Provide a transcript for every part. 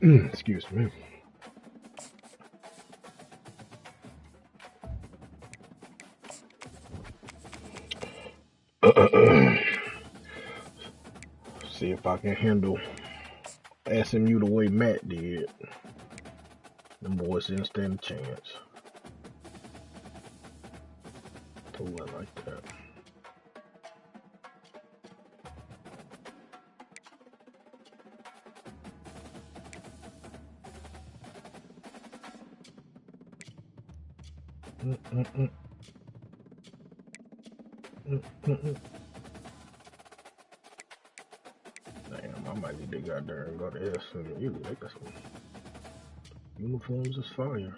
Excuse me. See if I can handle SMU the way Matt did. Them boys didn't stand a chance. Oh, I like that. Damn, I might need to go out there and go to SMU. They got some uniforms is fire.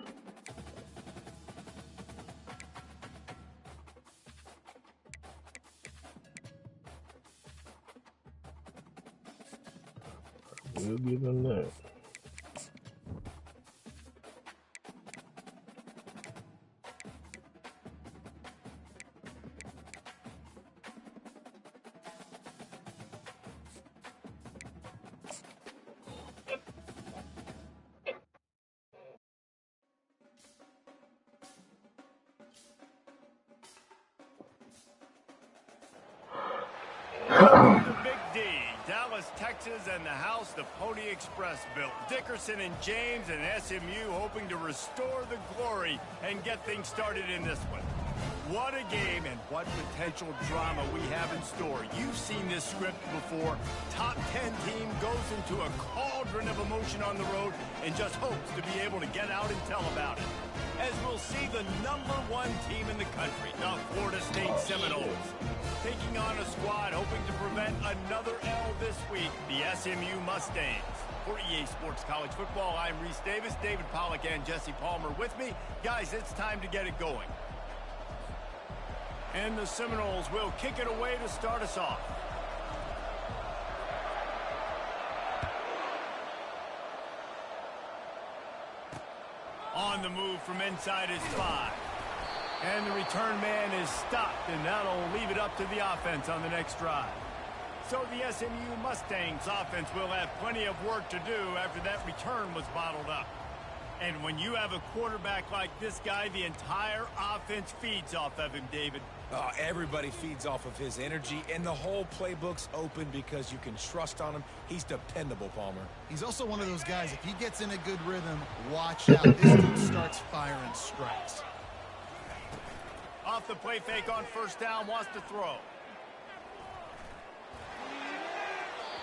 We'll give them that. Texas and the house the Pony Express built. Dickerson and James and SMU hoping to restore the glory and get things started in this one. What a game and what potential drama we have in store. You've seen this script before. Top 10 team goes into a cauldron of emotion on the road and just hopes to be able to get out and tell about it. As we'll see the #1 team in the country, the Florida State Seminoles, taking on a squad hoping to prevent another L this week, the SMU Mustangs. For EA Sports College Football, I'm Reese Davis, David Pollack, and Jesse Palmer with me. Guys, it's time to get it going. And the Seminoles will kick it away to start us off. On the move from inside his 5. And the return man is stopped, and that'll leave it up to the offense on the next drive. So the SMU Mustangs offense will have plenty of work to do after that return was bottled up. And when you have a quarterback like this guy, the entire offense feeds off of him, David. Everybody feeds off of his energy, and the whole playbook's open because you can trust on him. He's dependable, Palmer. He's also one of those guys, if he gets in a good rhythm, watch out. This dude starts firing strikes. Off the play fake on first down, wants to throw.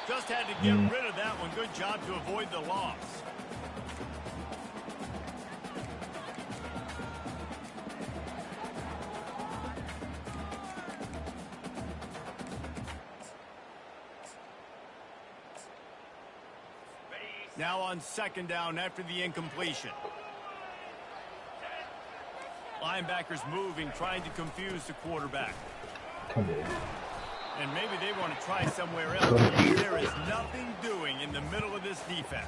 Just had to get rid of that one. Good job to avoid the loss. Now on second down after the incompletion. Linebackers moving, trying to confuse the quarterback. And maybe they want to try somewhere else. There is nothing doing in the middle of this defense.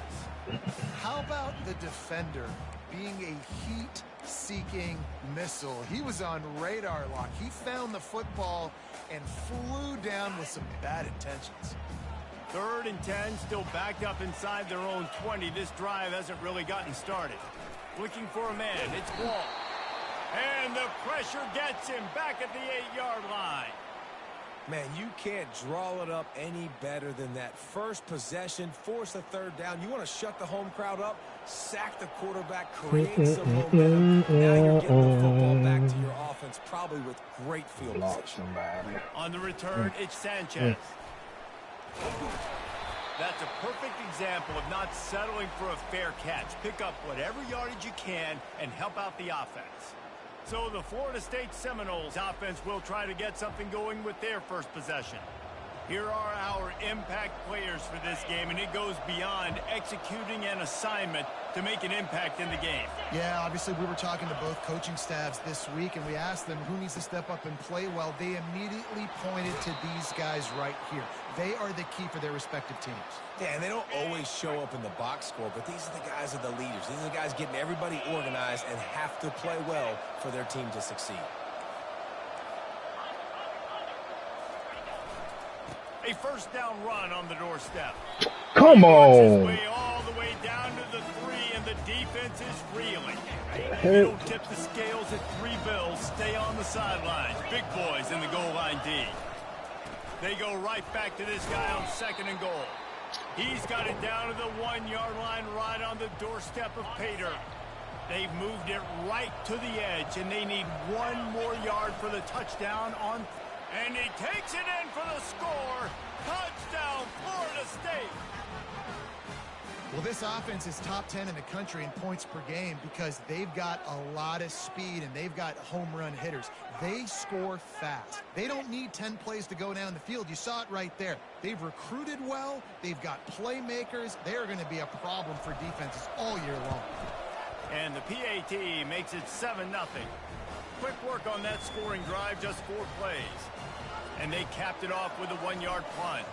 How about the defender being a heat-seeking missile? He was on radar lock. He found the football and flew down with some bad intentions. 3rd and 10, still backed up inside their own 20. This drive hasn't really gotten started. Looking for a man, it's Wall. And the pressure gets him back at the 8-yard line. Man, you can't draw it up any better than that. First possession, force a 3rd down. You want to shut the home crowd up, sack the quarterback, create some momentum. Now you're getting the football back to your offense, probably with great field position. On the return, it's Sanchez. That's a perfect example of not settling for a fair catch. Pick up whatever yardage you can and help out the offense. So the Florida State Seminoles offense will try to get something going with their first possession. Here are our impact players for this game, and it goes beyond executing an assignment to make an impact in the game. Yeah, obviously we were talking to both coaching staffs this week, and we asked them who needs to step up and play well. They immediately pointed to these guys right here. They are the key for their respective teams. Yeah, and they don't always show up in the box score, but these are the guys that are the leaders. These are the guys getting everybody organized and have to play well for their team to succeed. A first down run on the doorstep. Come on. Way all the way down to the 3, and the defense is reeling. Hey. You don't tip the scales at 3 bills. Stay on the sidelines. Big boys in the goal line D. They go right back to this guy on 2nd and goal. He's got it down to the 1-yard line, right on the doorstep of Pater. They've moved it right to the edge, and they need 1 more yard for the touchdown on. And he takes it in for the score. Touchdown, Florida State. Well, this offense is top 10 in the country in points per game because they've got a lot of speed and they've got home run hitters. They score fast. They don't need 10 plays to go down the field. You saw it right there. They've recruited well. They've got playmakers. They're going to be a problem for defenses all year long. And the PAT makes it 7-0. Quick work on that scoring drive, just 4 plays. And they capped it off with a 1-yard plunge.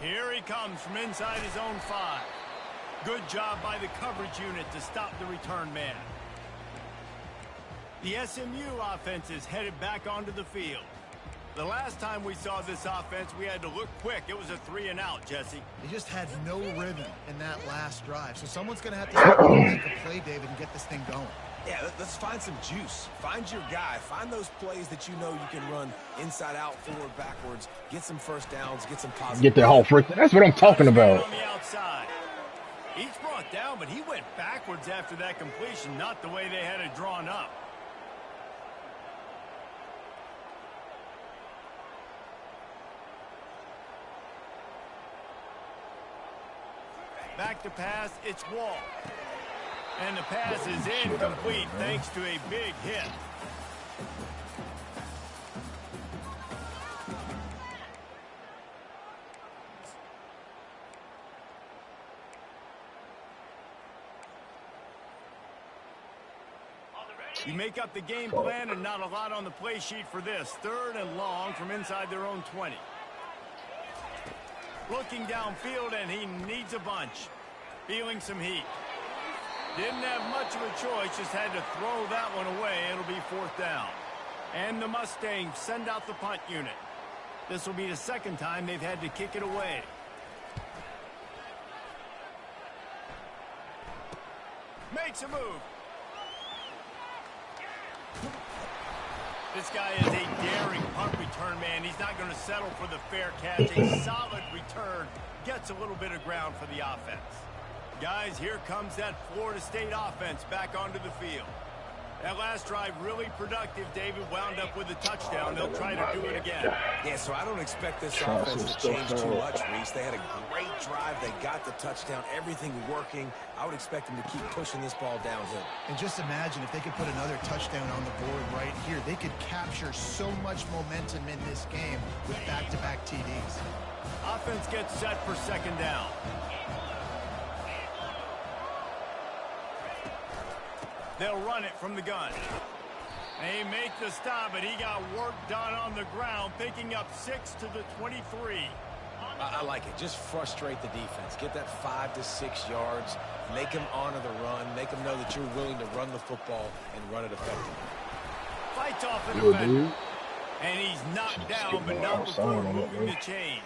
Here he comes from inside his own 5. Good job by the coverage unit to stop the return man. The SMU offense is headed back onto the field. The last time we saw this offense, we had to look quick. It was a 3-and-out, Jesse. They just had no rhythm in that last drive. So someone's going to have to make a play, David, and get this thing going. Yeah, let's find some juice. Find your guy. Find those plays that you know you can run inside out, forward, backwards. Get some first downs. Get some positive. Get that whole first. That's what I'm talking about. On the outside. He's brought down, but he went backwards after that completion, not the way they had it drawn up. Back to pass, it's Wall. And the pass is incomplete thanks to a big hit. You make up the game plan and not a lot on the play sheet for this. 3rd and long from inside their own 20. Looking downfield, and he needs a bunch. Feeling some heat. Didn't have much of a choice, just had to throw that one away. It'll be 4th down. And the Mustangs send out the punt unit. This will be the 2nd time they've had to kick it away. Makes a move. This guy is a daring punt return man. He's not going to settle for the fair catch. A solid return. Gets a little bit of ground for the offense. Guys, here comes that Florida State offense back onto the field. That last drive really productive. David wound up with a touchdown. They'll try to do it again. Yeah, so I don't expect this offense to change too much, Reese. They had a great drive. They got the touchdown. Everything working. I would expect them to keep pushing this ball downhill. And just imagine if they could put another touchdown on the board right here. They could capture so much momentum in this game with back-to-back TDs. Offense gets set for 2nd down. They'll run it from the gun. They make the stop, but he got work done on the ground, picking up 6 to the 23. I like it. Just frustrate the defense. Get that 5 to 6 yards. Make them honor the run. Make them know that you're willing to run the football and run it effectively. Fights off the defender. And he's knocked down, but not before moving the chains.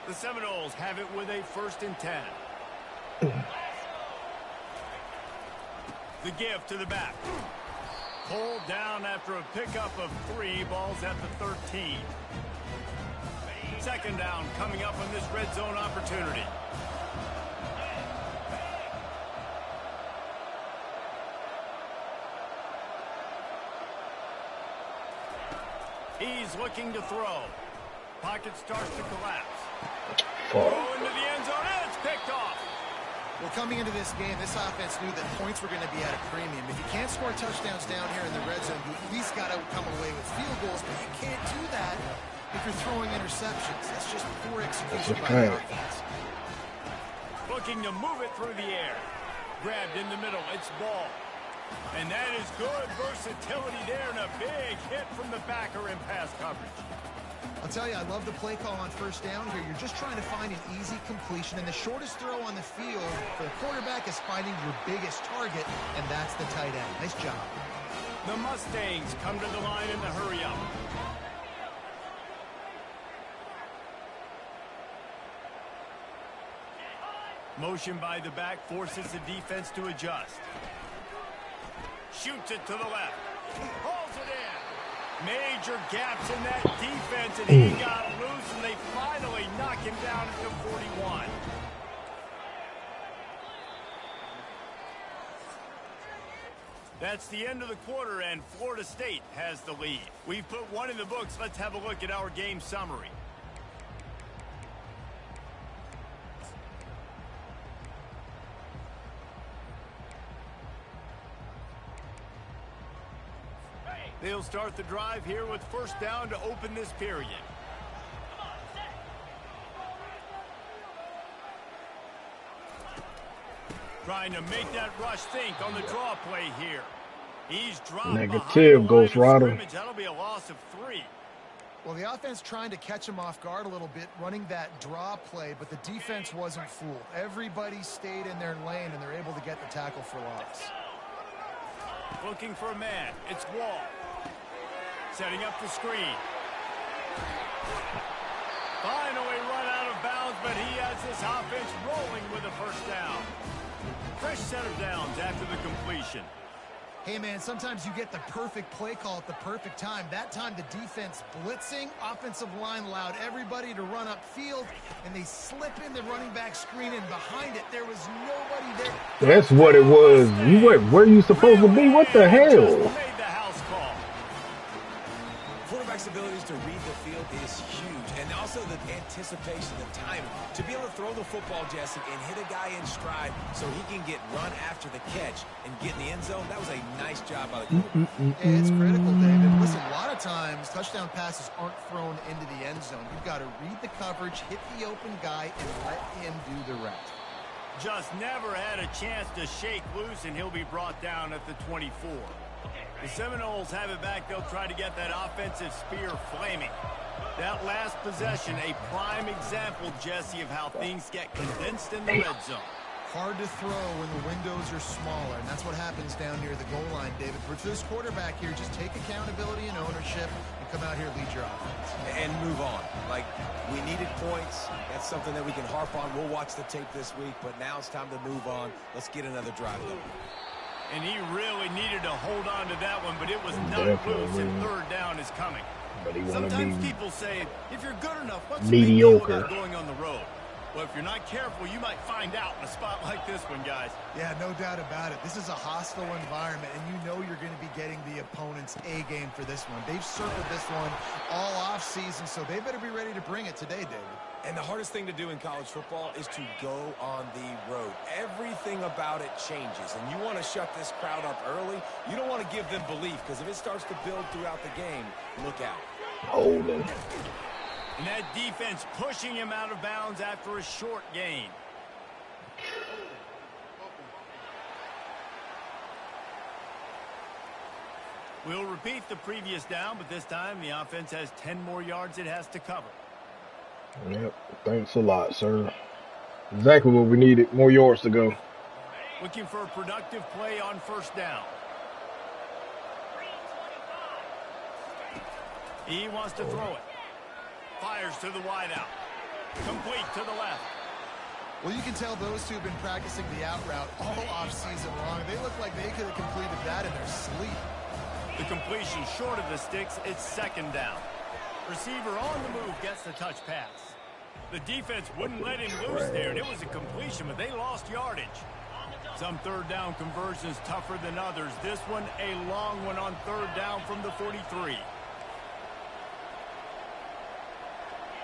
The Seminoles have it with a 1st and 10. The give to the back. Pulled down after a pickup of 3. Balls at the 13. 2nd down coming up on this red zone opportunity. He's looking to throw. Pocket starts to collapse. Throw into the end zone, and it's picked off. Well, coming into this game, this offense knew that points were going to be at a premium. If you can't score touchdowns down here in the red zone, you at least got to come away with field goals, but you can't do that if you're throwing interceptions. That's just poor execution by the offense. Looking to move it through the air. Grabbed in the middle. It's Ball. And that is good versatility there, and a big hit from the backer in pass coverage. I'll tell you, I love the play call on 1st down here. You're just trying to find an easy completion, and the shortest throw on the field for the quarterback is finding your biggest target, and that's the tight end. Nice job. The Mustangs come to the line in the hurry-up. Motion by the back forces the defense to adjust. Shoots it to the left. Holds it in. Major gaps in that defense, and he got loose, and they finally knock him down at the 41. That's the end of the quarter, and Florida State has the lead. We've put one in the books. Let's have a look at our game summary. They'll start the drive here with first down to open this period. Trying to make that rush think on the draw play here. He's dropped negative, Ghost Rider. That'll be a loss of 3. Well, the offense trying to catch him off guard a little bit, running that draw play, but the defense wasn't fooled. Everybody stayed in their lane, and they're able to get the tackle for loss. Looking for a man. It's Wall. Setting up the screen. Finally run out of bounds, but he has this offense rolling with a first down. Fresh set of downs after the completion. Hey, man, sometimes you get the perfect play call at the perfect time. That time the defense blitzing, offensive line allowed everybody to run upfield, and they slip in the running back screen, and behind it, there was nobody there. That's what it was. You went where you supposed to be? What the hell? Quarterback's abilities to read the field is huge, and also the anticipation, the timing. To be able to throw the football, Jesse, and hit a guy in stride so he can get run after the catch and get in the end zone, that was a nice job by the quarterback. Yeah, it's critical, David. Listen, a lot of times touchdown passes aren't thrown into the end zone. You've got to read the coverage, hit the open guy, and let him do the rest. Just never had a chance to shake loose, and he'll be brought down at the 24. The Seminoles have it back. They'll try to get that offensive spear flaming. That last possession, a prime example, Jesse, of how things get condensed in the red zone. Hard to throw when the windows are smaller, and that's what happens down near the goal line, David. For this quarterback here, just take accountability and ownership and come out here and lead your offense. And move on. Like, we needed points. That's something that we can harp on. We'll watch the tape this week, but now it's time to move on. Let's get another drive going. And he really needed to hold on to that one, but it was not loose, and third down is coming. Sometimes people say, if you're good enough, what's the big deal about going on the road? Well, if you're not careful, you might find out in a spot like this one, guys. Yeah, no doubt about it. This is a hostile environment, and you know you're going to be getting the opponent's A game for this one. They've circled this one all offseason, so they better be ready to bring it today, David. And the hardest thing to do in college football is to go on the road. Everything about it changes, and you want to shut this crowd up early. You don't want to give them belief, because if it starts to build throughout the game, look out. Holding. And that defense pushing him out of bounds after a short gain. We'll repeat the previous down, but this time the offense has 10 more yards it has to cover. Yep, thanks a lot, sir. Exactly what we needed. More yards to go. Looking for a productive play on first down. He wants to throw it. Fires to the wideout. Complete to the left. Well, you can tell those two have been practicing the out route all offseason long. They look like they could have completed that in their sleep. The completion short of the sticks. It's second down. Receiver on the move gets the touch pass. The defense wouldn't let him loose there, and it was a completion, but they lost yardage. Some third down conversions tougher than others. This one, a long one on third down from the 43.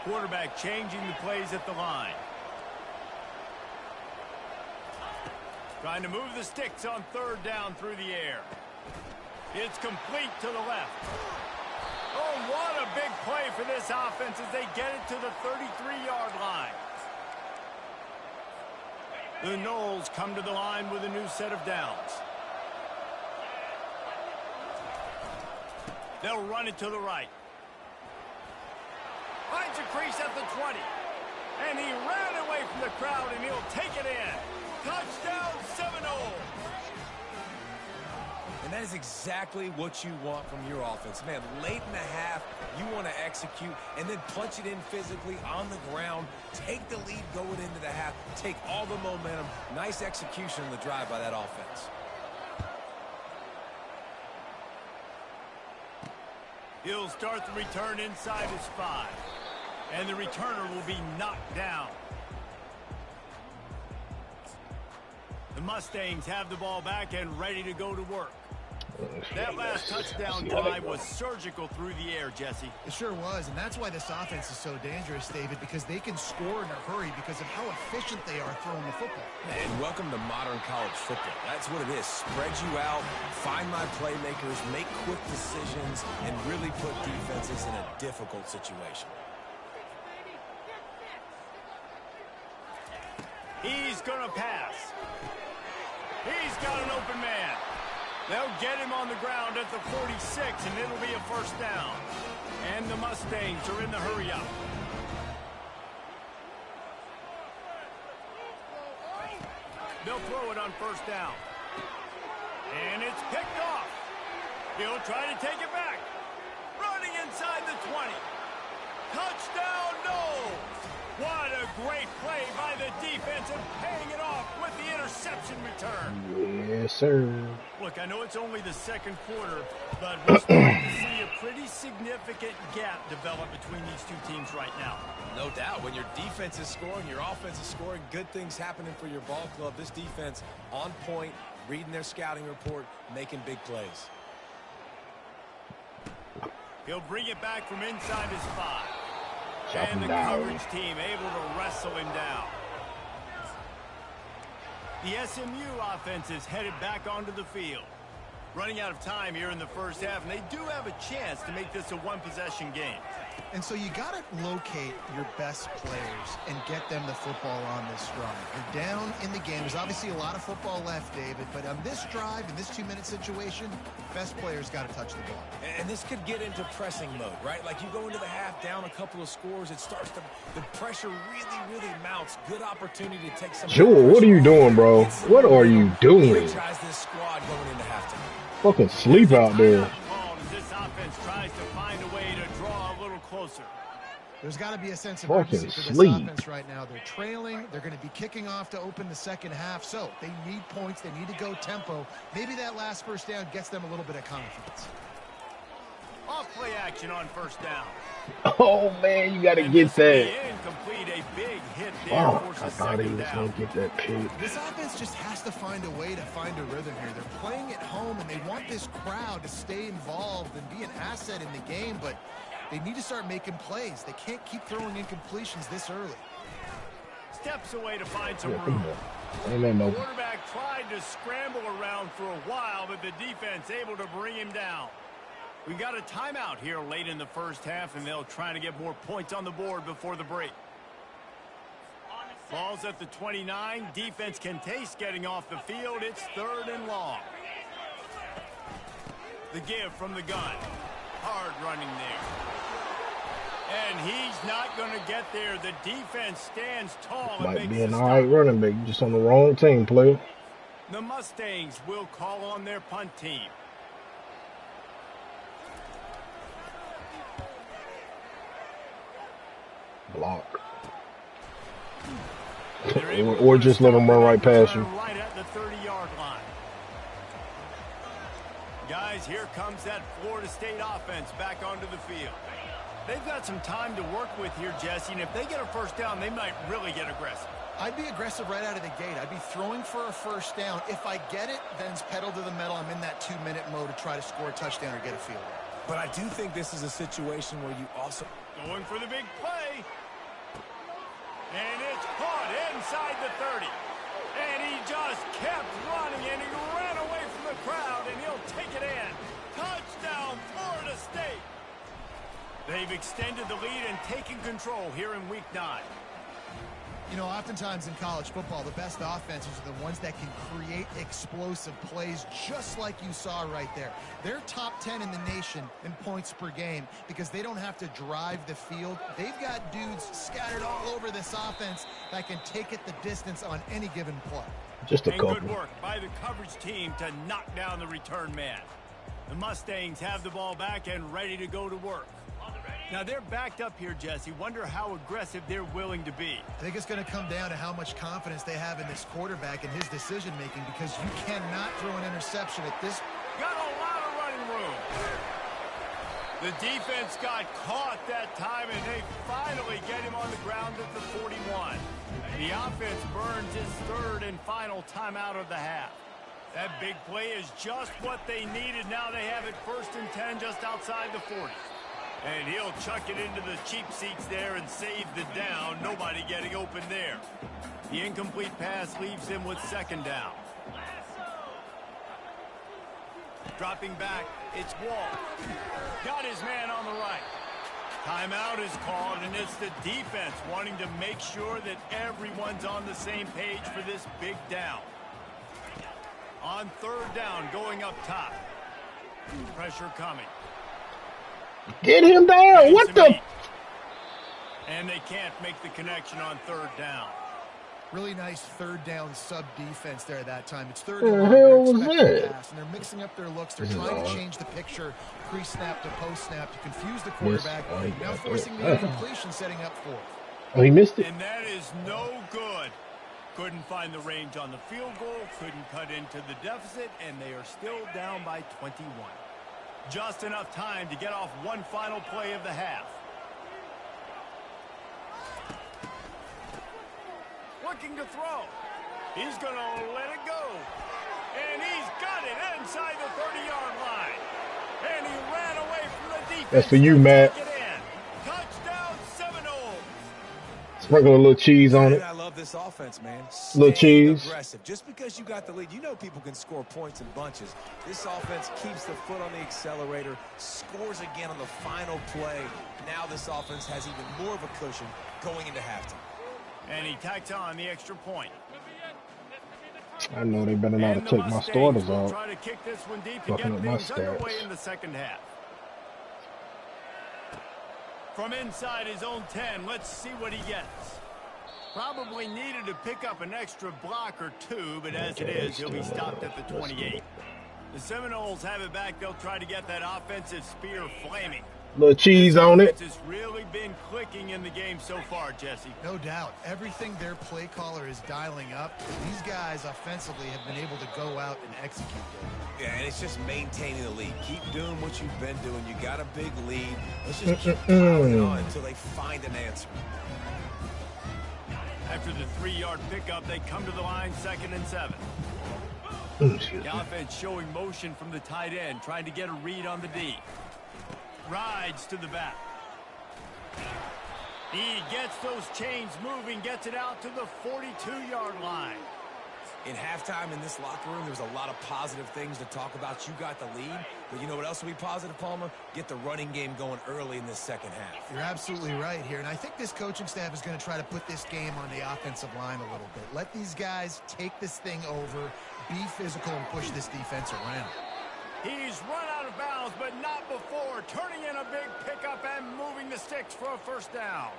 Quarterback changing the plays at the line. Trying to move the sticks on third down through the air. It's complete to the left. Oh, what a big play for this offense as they get it to the 33-yard line. The Noles come to the line with a new set of downs. They'll run it to the right. Finds a crease at the 20. And he ran away from the crowd, and he'll take it in. Touchdown, Seminoles. And And that is exactly what you want from your offense. Man, late in the half, you want to execute and then punch it in physically on the ground. Take the lead going into the half. Take all the momentum. Nice execution on the drive by that offense. He'll start the return inside his 5. And the returner will be knocked down. The Mustangs have the ball back and ready to go to work. That last touchdown drive was surgical through the air, Jesse. It sure was, and that's why this offense is so dangerous, David, because they can score in a hurry because of how efficient they are throwing the football. And welcome to modern college football. That's what it is. Spread you out, find my playmakers, make quick decisions, and really put defenses in a difficult situation. He's going to pass. He's got an open man. They'll get him on the ground at the 46, and it'll be a first down. And the Mustangs are in the hurry-up. They'll throw it on first down. And it's picked off. He'll try to take it back. Running inside the 20. Touchdown, no! What a great play by the defense and paying it off with the interception return. Yes, sir. Look, I know it's only the second quarter, but we're starting to see a pretty significant gap develop between these two teams right now. No doubt. When your defense is scoring, your offense is scoring, good things happening for your ball club. This defense on point, reading their scouting report, making big plays. He'll bring it back from inside his 5. And the coverage team able to wrestle him down. The SMU offense is headed back onto the field. Running out of time here in the first half, and they do have a chance to make this a one-possession game. And so you got to locate your best players and get them the football on this drive. You're down in the game. There's obviously a lot of football left, David, but on this drive, in this 2-minute situation, best players got to touch the ball. And this could get into pressing mode, right? Like you go into the half down a couple of scores, it starts to, the pressure really mounts. Good opportunity to take some. Jewel, what are you doing, bro? What are you doing? Tries this squad going into halftime. Fucking sleep out there. This offense tries to find a way to draw a little closer. There's got to be a sense of Fucking urgency for this sleep. offense right now. They're trailing. They're going to be kicking off to open the second half. So they need points. They need to go tempo. Maybe that last first down gets them a little bit of confidence. Off play action on first down. Oh, man, you got to get that. Incomplete, a big hit there. Oh, I thought he was going to get that pick. This offense just has to find a way to find a rhythm here. They're playing at home, and they want this crowd to stay involved and be an asset in the game, but they need to start making plays. They can't keep throwing incompletions this early. Steps away to find some room. Amen, no. Quarterback tried to scramble around for a while, but the defense able to bring him down. We got a timeout here late in the first half, and they'll try to get more points on the board before the break. Ball's at the 29. Defense can taste getting off the field. It's 3rd and long. The give from the gun. Hard running there. And he's not going to get there. The defense stands tall. Might be an all right running back. Just on the wrong team, player. The Mustangs will call on their punt team. Block. or just let them run right past you. Right at the 30-yard line. Guys, here comes that Florida State offense back onto the field. They've got some time to work with here, Jesse, and if they get a first down, they might really get aggressive. I'd be aggressive right out of the gate. I'd be throwing for a first down. If I get it, then it's pedal to the metal. I'm in that 2-minute mode to try to score a touchdown or get a field goal. But I do think this is a situation where you also... Going for the big play. And it's caught inside the 30. And he just kept running, and he ran away from the crowd, and he'll take it in. Touchdown, Florida State. They've extended the lead and taken control here in Week 9. You know, oftentimes in college football, the best offenses are the ones that can create explosive plays just like you saw right there. They're top 10 in the nation in points per game because they don't have to drive the field. They've got dudes scattered all over this offense that can take it the distance on any given play. Just a couple. Good work by the coverage team to knock down the return man. The Mustangs have the ball back and ready to go to work. Now they're backed up here, Jesse. Wonder how aggressive they're willing to be. I think it's going to come down to how much confidence they have in this quarterback and his decision-making, because you cannot throw an interception at this. Got a lot of running room. The defense got caught that time, and they finally get him on the ground at the 41. The offense burns his third and final timeout of the half. That big play is just what they needed. Now they have it 1st and 10 just outside the 40. And he'll chuck it into the cheap seats there and save the down. Nobody getting open there. The incomplete pass leaves him with 2nd down. Dropping back, it's Wall. Got his man on the right. Timeout is called, and it's the defense wanting to make sure that everyone's on the same page for this big down. On 3rd down, going up top. Pressure coming. Get him down. What the? And they can't make the connection on 3rd down. Really nice 3rd down sub defense there that time. It's 3rd What and the 1. hell They're was expecting that? pass, and they're mixing up their looks. They're trying to change the picture pre-snap to post-snap to confuse the quarterback. Now forcing the incompletion, setting up 4th. Oh, he missed it. And that is no good. Couldn't find the range on the field goal, couldn't cut into the deficit, and they are still down by 21. Just enough time to get off one final play of the half. Looking to throw. He's going to let it go. And he's got it inside the 30-yard line. And he ran away from the defense. That's for you, Matt. Touchdown Seminoles. Sprinkle a little cheese on it. I love this offense, man. Little cheese. Aggressive. Just because you got the lead, you know people can score points in bunches. This offense keeps the foot on the accelerator, scores again on the final play. Now this offense has even more of a cushion going into halftime. And he tacks on the extra point. I know they better not have took my starters out. Try to kick this one deep to Fucking get up my things underway stats. in the 2nd half. From inside his own 10, let's see what he gets. Probably needed to pick up an extra block or two, but as it is, he'll be stopped at the 28. The Seminoles have it back. They'll try to get that offensive spear flaming. Little cheese on it. It's really been clicking in the game so far, Jesse. No doubt. Everything their play caller is dialing up, these guys offensively have been able to go out and execute it. Yeah, and it's just maintaining the lead. Keep doing what you've been doing. You got a big lead. Let's just keep piling on until they find an answer. After the 3-yard pickup, they come to the line 2nd and 7. The offense showing motion from the tight end, trying to get a read on the D. Rides to the back. He gets those chains moving, gets it out to the 42-yard line. In halftime in this locker room, there's a lot of positive things to talk about. You got the lead, but you know what else will be positive, Palmer? Get the running game going early in this 2nd half. You're absolutely right here, and I think this coaching staff is going to try to put this game on the offensive line a little bit. Let these guys take this thing over, be physical, and push this defense around. He's run out of bounds, but not before. Turning in a big pickup and moving the sticks for a 1st down.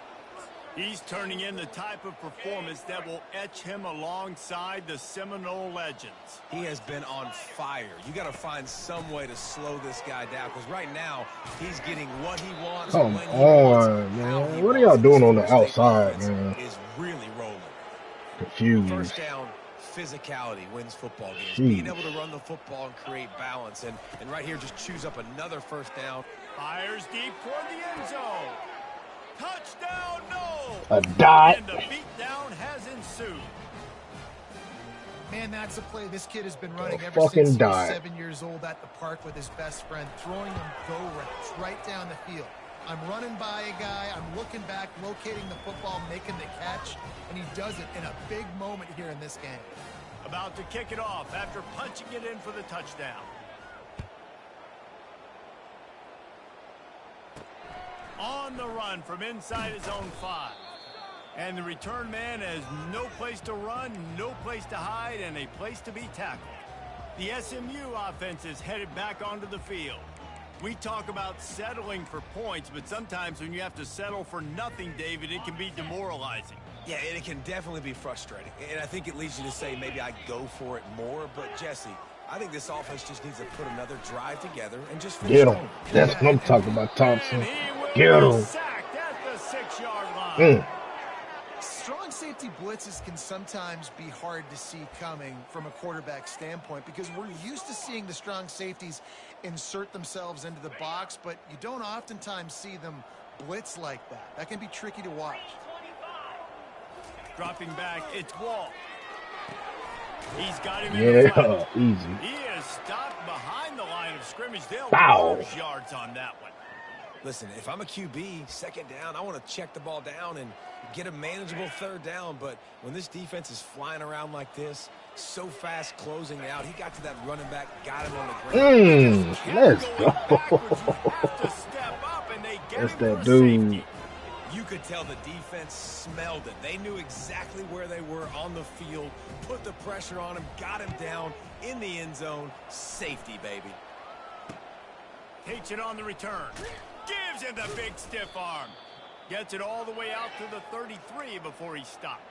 He's turning in the type of performance that will etch him alongside the Seminole legends. He has been on fire. You got to find some way to slow this guy down, because right now he's getting what he wants. Come when he on, wants, man. What are y'all doing on the outside, man? Is really rolling. Confused. 1st down, physicality wins football games. Jeez. Being able to run the football and create balance. And right here, just choose up another 1st down. Fires deep toward the end zone. Touchdown, no! A dot. And the beatdown has ensued. Man, that's a play this kid has been running A ever fucking since he was dot. 7 years old at the park with his best friend, throwing him go right down the field. I'm running by a guy, I'm looking back, locating the football, making the catch, and he does it in a big moment here in this game. About to kick it off after punching it in for the touchdown. On the run from inside his own 5. And the return man has no place to run, no place to hide, and a place to be tackled. The SMU offense is headed back onto the field. We talk about settling for points, but sometimes when you have to settle for nothing, David, it can be demoralizing. Yeah, and it can definitely be frustrating. And I think it leads you to say maybe I go for it more. But, Jesse, I think this offense just needs to put another drive together and just finish Get him. strong. That's what I'm talking about, Thompson. And he will Get be him. sacked at the 6-yard line. Strong safety blitzes can sometimes be hard to see coming from a quarterback standpoint because we're used to seeing the strong safeties insert themselves into the box, but you don't oftentimes see them blitz like that. That can be tricky to watch. Dropping back, it's Wall. He's got him in Yeah, the flat. easy. He is stopped behind the line of scrimmage. They'll Foul. lose yards on that one. Listen, if I'm a QB, second down, I want to check the ball down and get a manageable third down. But when this defense is flying around like this, so fast closing out, he got to that running back, got him on the ground. Let's Going go. backwards, you have to step up, and they get That's him for that a dude. safety. You could tell the defense smelled it. They knew exactly where they were on the field, put the pressure on him, got him down in the end zone. Safety, baby. Takes it on the return. Gives him the big stiff arm. Gets it all the way out to the 33 before he stopped.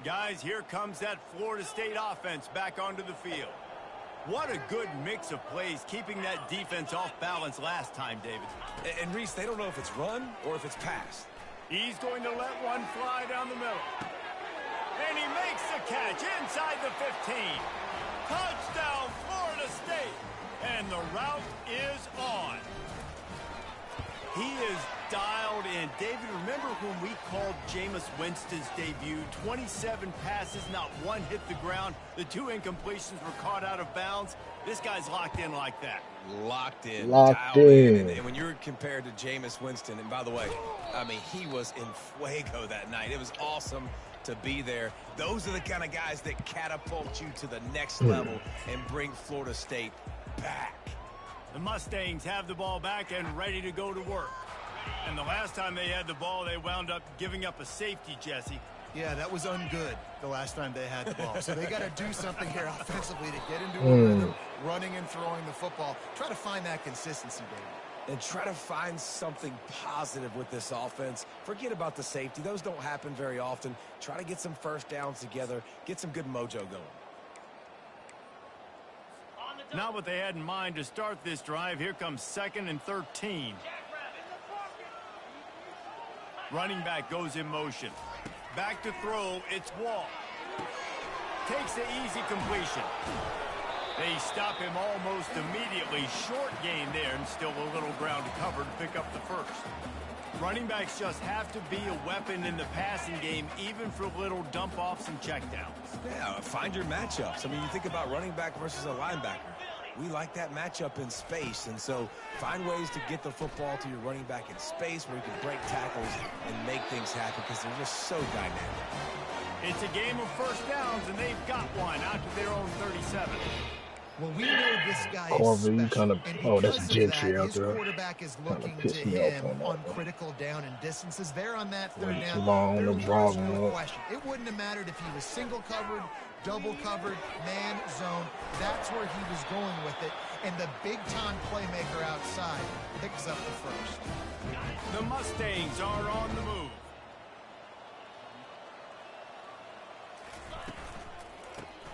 Guys, here comes that Florida State offense back onto the field. What a good mix of plays, keeping that defense off balance last time, David. And Reese, they don't know if it's run or if it's pass. He's going to let one fly down the middle. And he makes the catch inside the 15. Touchdown, Florida State. And the route is on. He is dialed in. David, remember when we called Jameis Winston's debut? 27 passes, not one hit the ground. The 2 incompletions were caught out of bounds. This guy's locked in like that. Locked in. Locked dialed in. And when you're compared to Jameis Winston, and by the way, I mean, he was in fuego that night. It was awesome to be there. Those are the kind of guys that catapult you to the next level and bring Florida State back. The Mustangs have the ball back and ready to go to work. And the last time they had the ball, they wound up giving up a safety, Jesse. Yeah, that was ungood the last time they had the ball. So they got to do something here offensively to get into a rhythm, running and throwing the football. Try to find that consistency, David. And try to find something positive with this offense. Forget about the safety. Those don't happen very often. Try to get some first downs together, get some good mojo going. Not what they had in mind to start this drive. Here comes 2nd and 13. Running back goes in motion. Back to throw, it's Wall. Takes the easy completion. They stop him almost immediately. Short gain there, and still a little ground to cover to pick up the first. Running backs just have to be a weapon in the passing game, even for little dump-offs and checkdowns. Yeah, find your matchups. I mean, you think about running back versus a linebacker. We like that matchup in space, and so find ways to get the football to your running back in space where you can break tackles and make things happen because they're just so dynamic. It's a game of first downs, and they've got one out to their own 37. Well, we know this guy Corver, you is kind special. of, And oh, that's because of Gentry that, out his there. quarterback is Kinda looking pissed to me off him on that on one. critical down and distances. There on that third Way down, too long, there the was jogging no up. question. It wouldn't have mattered if he was single covered, double covered, man zone. That's where he was going with it. And the big-time playmaker outside picks up the first. The Mustangs are on the move.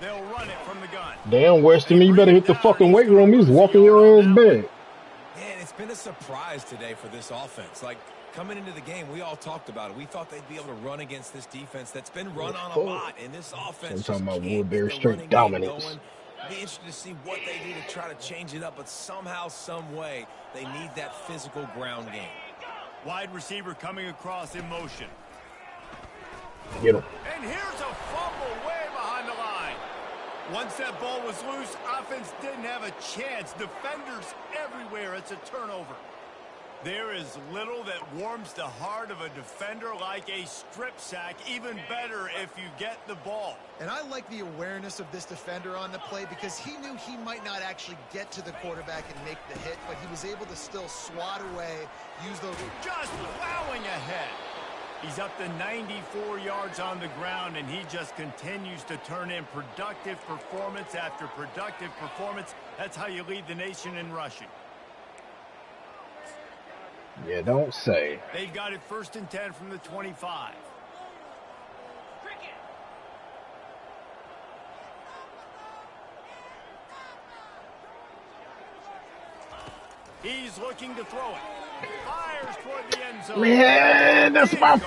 They'll run it from the gun. Damn, Weston, you better hit the fucking weight room. He's walking your ass back. Man, it's been a surprise today for this offense. Like, coming into the game, we all talked about it. We thought they'd be able to run against this defense that's been run on a lot, and this offense I'm talking just about can't Woodbury get the straight running game dominance. going. Be interested to see what they do to try to change it up, but somehow, some way, they need that physical ground game. Wide receiver coming across in motion. Get him. And here's a fumble way behind the line. Once that ball was loose, offense didn't have a chance. Defenders everywhere. It's a turnover. There is little that warms the heart of a defender like a strip sack. Even better if you get the ball. And I like the awareness of this defender on the play because he knew he might not actually get to the quarterback and make the hit, but he was able to still swat away, use those. Just plowing ahead. He's up to 94 yards on the ground, and he just continues to turn in productive performance after productive performance. That's how you lead the nation in rushing. Yeah, don't say. They've got it 1st and 10 from the 25. He's looking to throw it. Fires toward the end zone. Man, that's my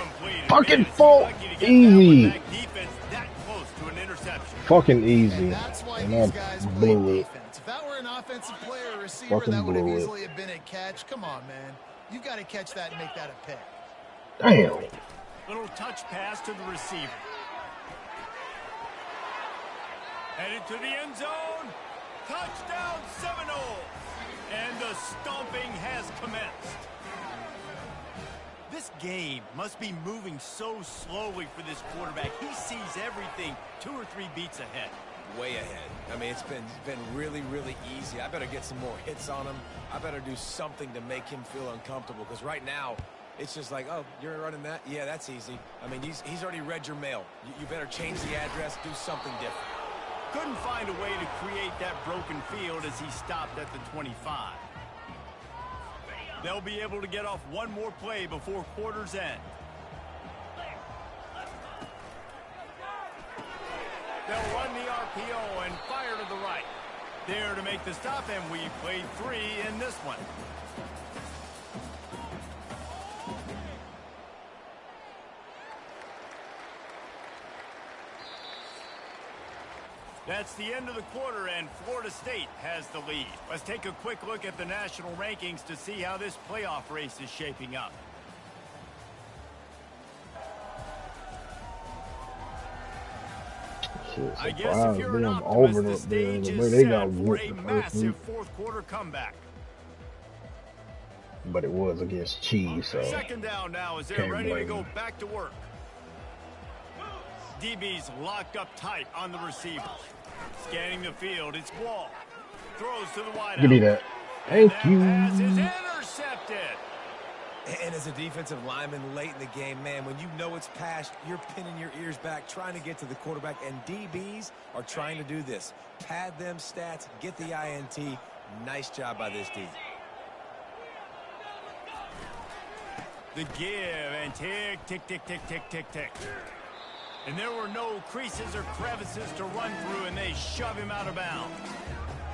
fucking fault. Easy. That close to an interception. Fucking easy. And that's why And these I guys play blew it. defense. If that were an offensive player or receiver, Fucking that would have blew it. easily have been a catch. Come on, man. You got to catch that and make that a pick. Damn. Little touch pass to the receiver. Headed to the end zone. Touchdown Seminoles. And the stomping has commenced. This game must be moving so slowly for this quarterback. He sees everything 2 or 3 beats ahead. Way ahead. I mean, it's been really, really easy. I better get some more hits on him. I better do something to make him feel uncomfortable because right now it's just like, oh, you're running that? Yeah, that's easy. I mean, he's already read your mail. You better change the address, do something different. Couldn't find a way to create that broken field as he stopped at the 25. They'll be able to get off one more play before quarter's end. They'll run the RPO and fire to the right. There to make the stop, and we played 3 in this one. That's the end of the quarter, and Florida State has the lead. Let's take a quick look at the national rankings to see how this playoff race is shaping up. I guess if you're an optimist, the stage is set for a massive fourth-quarter comeback. But it was against Cheese, so 2nd down now as they're ready to go back to work. DB's locked up tight on the receivers. Scanning the field, it's Wall. Throws to the wideout. give me that. Thank you. Pass is intercepted. And as a defensive lineman late in the game, man, when you know it's passed, you're pinning your ears back, trying to get to the quarterback, and DBs are trying to do this. Pad them stats, get the INT. Nice job by this D. The give and tick, tick, tick, tick, tick, tick, tick. And there were no creases or crevices to run through, and they shove him out of bounds.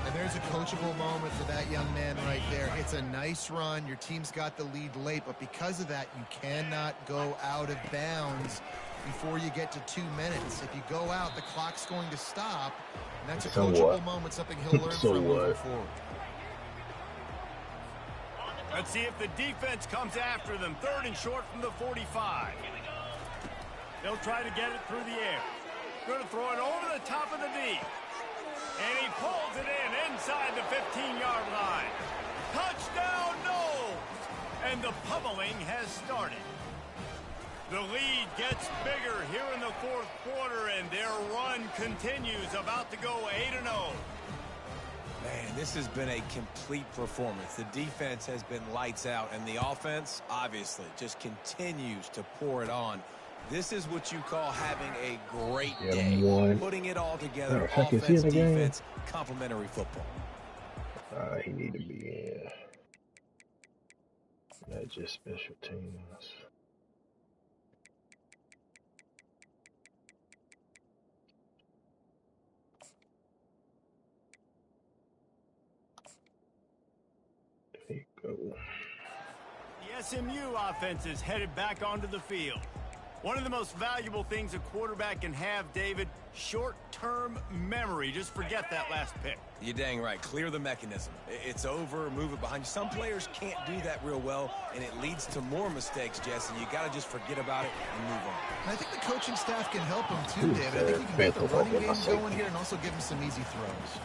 And there's a coachable moment for that young man right there. It's a nice run. Your team's got the lead late, but because of that, you cannot go out of bounds before you get to 2 minutes. If you go out, the clock's going to stop, and that's a coachable moment, something he'll learn from moving forward. Let's see if the defense comes after them. 3rd and short from the 45. They'll try to get it through the air. Going to throw it over the top of the D. And he pulls it in inside the 15-yard line. Touchdown, no! And the pummeling has started. The lead gets bigger here in the 4th quarter, and their run continues, about to go 8-0. Man, this has been a complete performance. The defense has been lights out, and the offense, obviously, just continues to pour it on. This is what you call having a great day. Putting it all together, offense, defense, complementary football. He need to be in. Not just special teams. There you go. The SMU offense is headed back onto the field. One of the most valuable things a quarterback can have, David, short-term memory. Just forget that last pick. You're dang right. Clear the mechanism. It's over, move it behind you. Some players can't do that real well, and it leads to more mistakes, Jesse. You got to just forget about it and move on. And I think the coaching staff can help him too, David. I think you can get the running game going here and also give him some easy throws.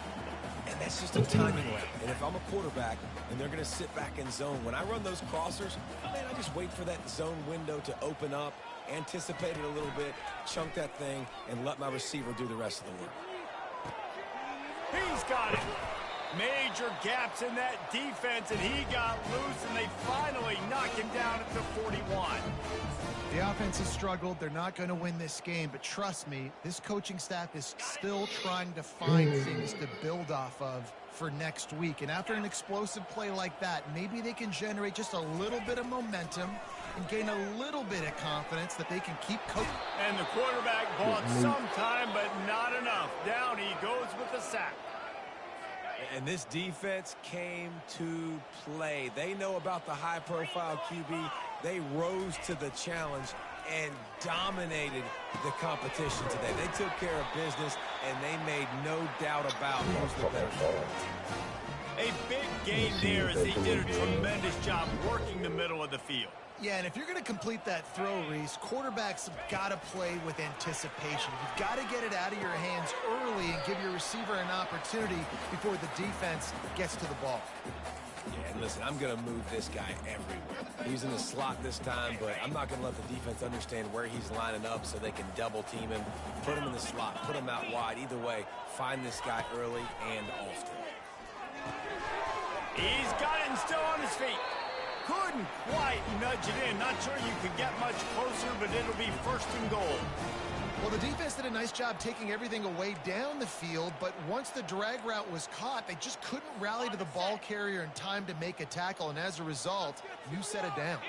And it's just a timing way. And if I'm a quarterback and they're going to sit back in zone, when I run those crossers, man, I just wait for that zone window to open up, anticipate it a little bit, chunk that thing, and let my receiver do the rest of the work. He's got it. Major gaps in that defense, and he got loose, and they finally knock him down at the 41. The offense has struggled. They're not going to win this game, but trust me, this coaching staff is still trying to find things to build off of for next week. And after an explosive play like that, maybe they can generate just a little bit of momentum and gain a little bit of confidence that they can keep coaching. And the quarterback bought some time, but not enough. Down he goes with the sack. And this defense came to play. They know about the high-profile QB. They rose to the challenge and dominated the competition today. They took care of business, and they made no doubt about who's the better player. A big gain there as they did a tremendous job working the middle of the field. Yeah, and if you're going to complete that throw, Reese, quarterbacks have got to play with anticipation. You've got to get it out of your hands early and give your receiver an opportunity before the defense gets to the ball. Yeah, and listen, I'm going to move this guy everywhere. He's in the slot this time, but I'm not going to let the defense understand where he's lining up so they can double team him, put him in the slot, put him out wide. Either way, find this guy early and often. He's got it and still on his feet. Couldn't quite nudge it in. Not sure you could get much closer, but it'll be first and goal. Well, the defense did a nice job taking everything away down the field, but once the drag route was caught, they just couldn't rally to the ball carrier in time to make a tackle, and as a result, new set of downs.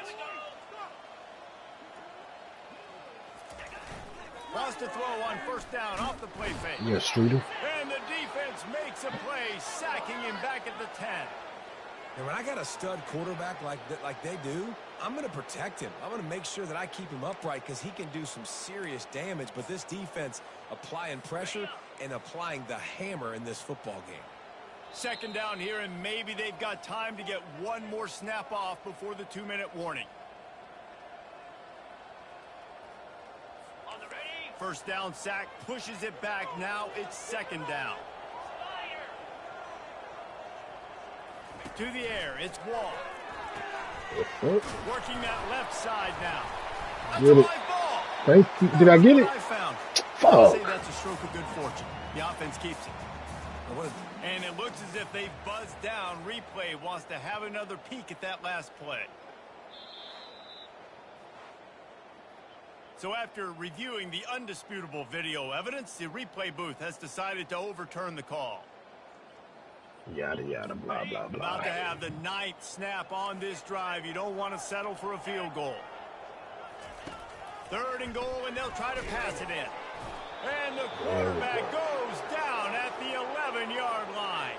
Lost a throw on first down off the play fake. Yeah, Streeter. And the defense makes a play, sacking him back at the 10. And when I got a stud quarterback like they do, I'm going to protect him. I'm going to make sure that I keep him upright because he can do some serious damage. But this defense applying pressure and applying the hammer in this football game. Second down here, and maybe they've got time to get one more snap off before the 2-minute warning. First down sack, pushes it back. Now it's second down. To the air, it's Wall. Working that left side now. That's a live ball. Thank you. Did I get it? Fuck. I'll say that's a stroke of good fortune. The offense keeps it. And it looks as if they've buzzed down. Replay wants to have another peek at that last play. So after reviewing the undisputable video evidence, the replay booth has decided to overturn the call. Yada, yada, blah, blah, blah. About to have the 9th snap on this drive. You don't want to settle for a field goal. Third and goal, and they'll try to pass it in. And the quarterback goes down at the 11-yard line.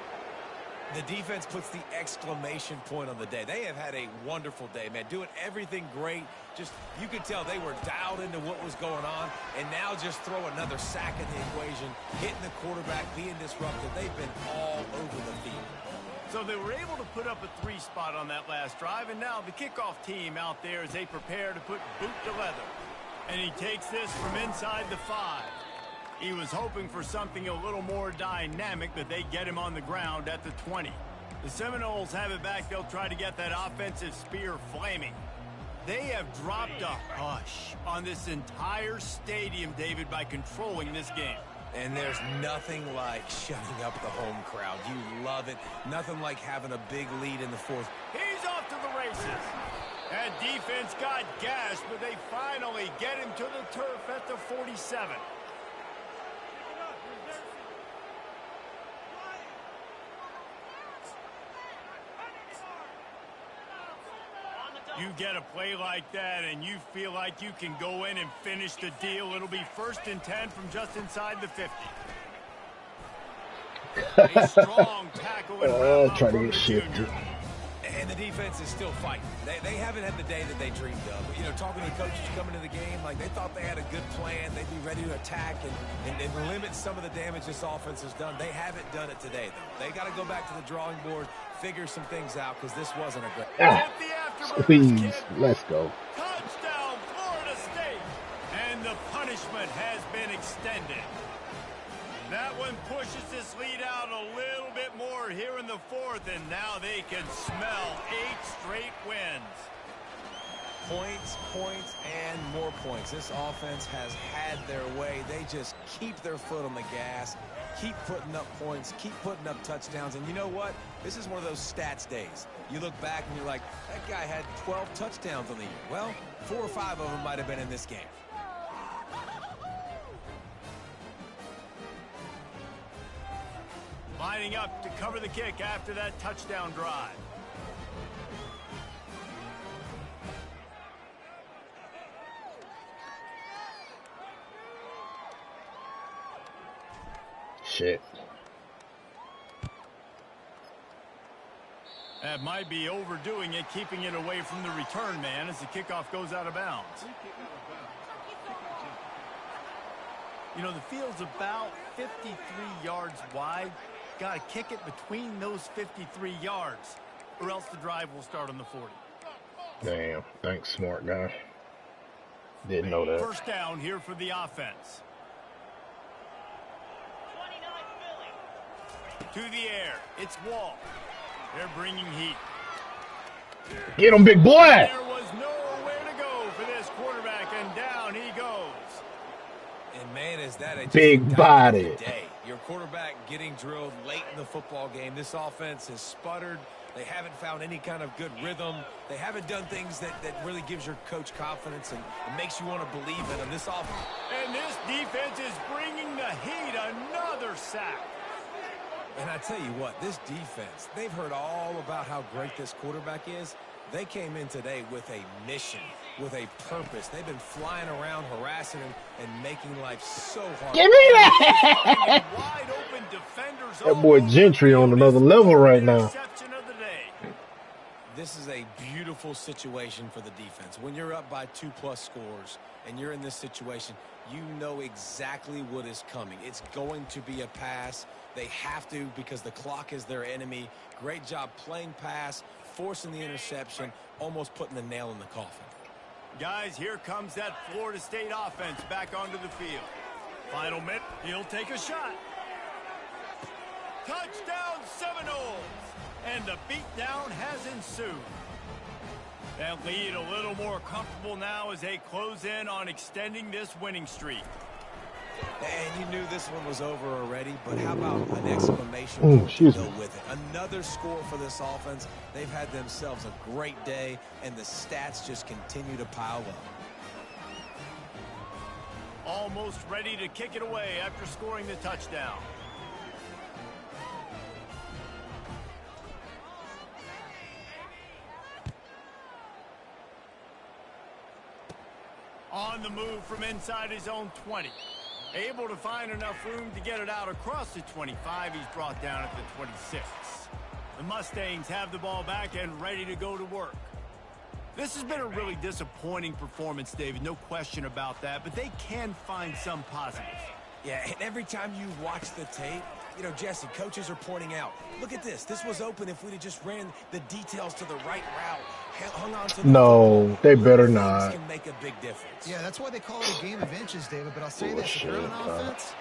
The defense puts the exclamation point on the day. They have had a wonderful day, man. Doing everything great. Just, you could tell they were dialed into what was going on. And now just throw another sack in the equation. Hitting the quarterback, being disruptive. They've been all over the field. So they were able to put up a 3 spot on that last drive. And now the kickoff team out there as they prepare to put boot to leather. And he takes this from inside the 5. He was hoping for something a little more dynamic, but they get him on the ground at the 20. The Seminoles have it back. They'll try to get that offensive spear flaming. They have dropped a hush on this entire stadium, David, by controlling this game. And there's nothing like shutting up the home crowd. You love it. Nothing like having a big lead in the 4th. He's off to the races. That defense got gashed, but they finally get him to the turf at the 47. You get a play like that and you feel like you can go in and finish the deal. It'll be 1st and 10 from just inside the 50. A strong tackle and try to get shifted. And the defense is still fighting. They haven't had the day that they dreamed of. But, you know, talking to the coaches coming to the game, like they thought they had a good plan. They'd be ready to attack and limit some of the damage this offense has done. They haven't done it today, though. They got to go back to the drawing board, figure some things out, because this wasn't a great... Squeeze. Let's go. Touchdown, Florida State. And the punishment has been extended. That one pushes this lead out a little bit more score here in the fourth, and now they can smell 8 straight wins. Points, points, and more points. This offense has had their way. They just keep their foot on the gas, keep putting up points, keep putting up touchdowns. And you know what? This is one of those stats days. You look back and you're like, that guy had 12 touchdowns on the year. Well, 4 or 5 of them might have been in this game. Lining up to cover the kick after that touchdown drive. Shit. That might be overdoing it, keeping it away from the return man as the kickoff goes out of bounds. You know, the field's about 53 yards wide. Got to kick it between those 53 yards, or else the drive will start on the 40. Damn. Thanks, smart guy. Didn't know that. First down here for the offense. To the air. It's Wall. They're bringing heat. Get him, big boy! There was nowhere to go for this quarterback, and down he goes. And man, is that a Big body. day. Your quarterback getting drilled late in the football game. This offense has sputtered. They haven't found any kind of good rhythm. They haven't done things that really gives your coach confidence and makes you want to believe in them. This offense. And this defense is bringing the heat. Another sack. And I tell you what, this defense, they've heard all about how great this quarterback is. They came in today with a mission, with a purpose. They've been flying around, harassing him, and making life so hard. Give me that! Wide open defenders. That boy Gentry on another level right now. Interception of the day. This is a beautiful situation for the defense. When you're up by 2+ scores and you're in this situation, you know exactly what is coming. It's going to be a pass. They have to because the clock is their enemy. Great job playing pass, forcing the interception, almost putting the nail in the coffin. Guys, here comes that Florida State offense back onto the field. Final minute, he'll take a shot. Touchdown Seminoles! And the beatdown has ensued. That lead a little more comfortable now as they close in on extending this winning streak. And you knew this one was over already, but how about an exclamation point to go with it? Another score for this offense. They've had themselves a great day, and the stats just continue to pile up. Almost ready to kick it away after scoring the touchdown. On the move from inside his own 20. Able to find enough room to get it out across the 25. He's brought down at the 26. The Mustangs have the ball back and ready to go to work. This has been a really disappointing performance, David. No question about that, but they can find some positives. Yeah, and every time you watch the tape, you know, Jesse, coaches are pointing out, look at this. This was open if we'd have just ran the details to the right route. Hung on to the no, they better not. Can make a big difference. Yeah, that's why they call it a game of inches, David. But I'll say this, if you're on offense,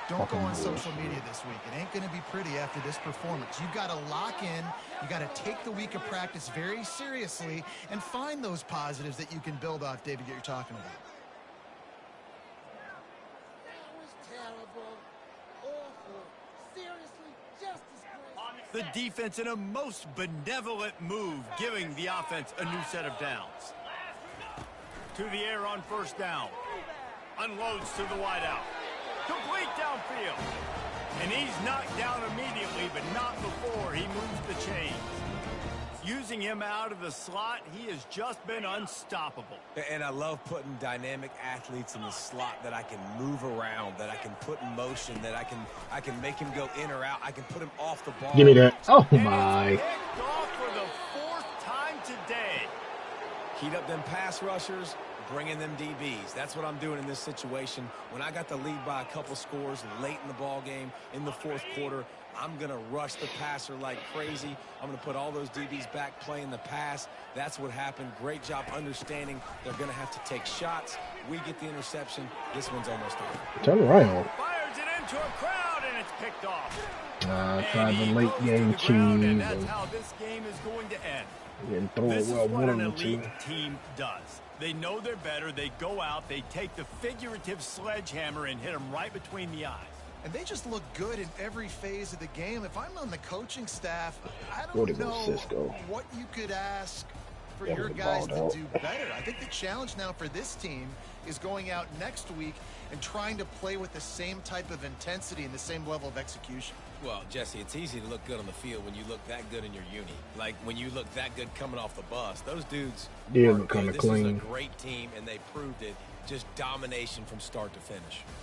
don't go on social media this week. It ain't going to be pretty after this performance. You've got to lock in. You got to take the week of practice very seriously and find those positives that you can build off, David, that you're talking about. The defense in a most benevolent move, giving the offense a new set of downs. To the air on first down. Unloads to the wideout. Complete downfield. And he's knocked down immediately, but not before he moves the chains. Using him out of the slot, he has just been unstoppable. And I love putting dynamic athletes in the slot that I can move around, that I can put in motion, that I can make him go in or out. I can put him off the ball. Give me that. Oh, and my. it's picked off for the 4th time today. Heat up them pass rushers, bring in them DBs. That's what I'm doing in this situation. When I got the lead by a couple scores late in the ball game in the 4th quarter, I'm going to rush the passer like crazy. I'm going to put all those DBs back playing the pass. That's what happened. Great job understanding they're going to have to take shots. We get the interception. This one's almost over. Turn around. Fires it into a crowd, and it's kicked off. Tried the late game cheese. And that's how this game is going to end. Didn't throw This it well, is what one an of the two. elite team does. They know they're better. They go out. They take the figurative sledgehammer and hit them right between the eyes. And they just look good in every phase of the game. If I'm on the coaching staff, I don't know what you could ask for your guys to do better. I think the challenge now for this team is going out next week and trying to play with the same type of intensity and the same level of execution. Well, Jesse, it's easy to look good on the field when you look that good in your uni. Like when you look that good coming off the bus. Those dudes look kind of clean. This is a great team, and they proved it. Just domination from start to finish.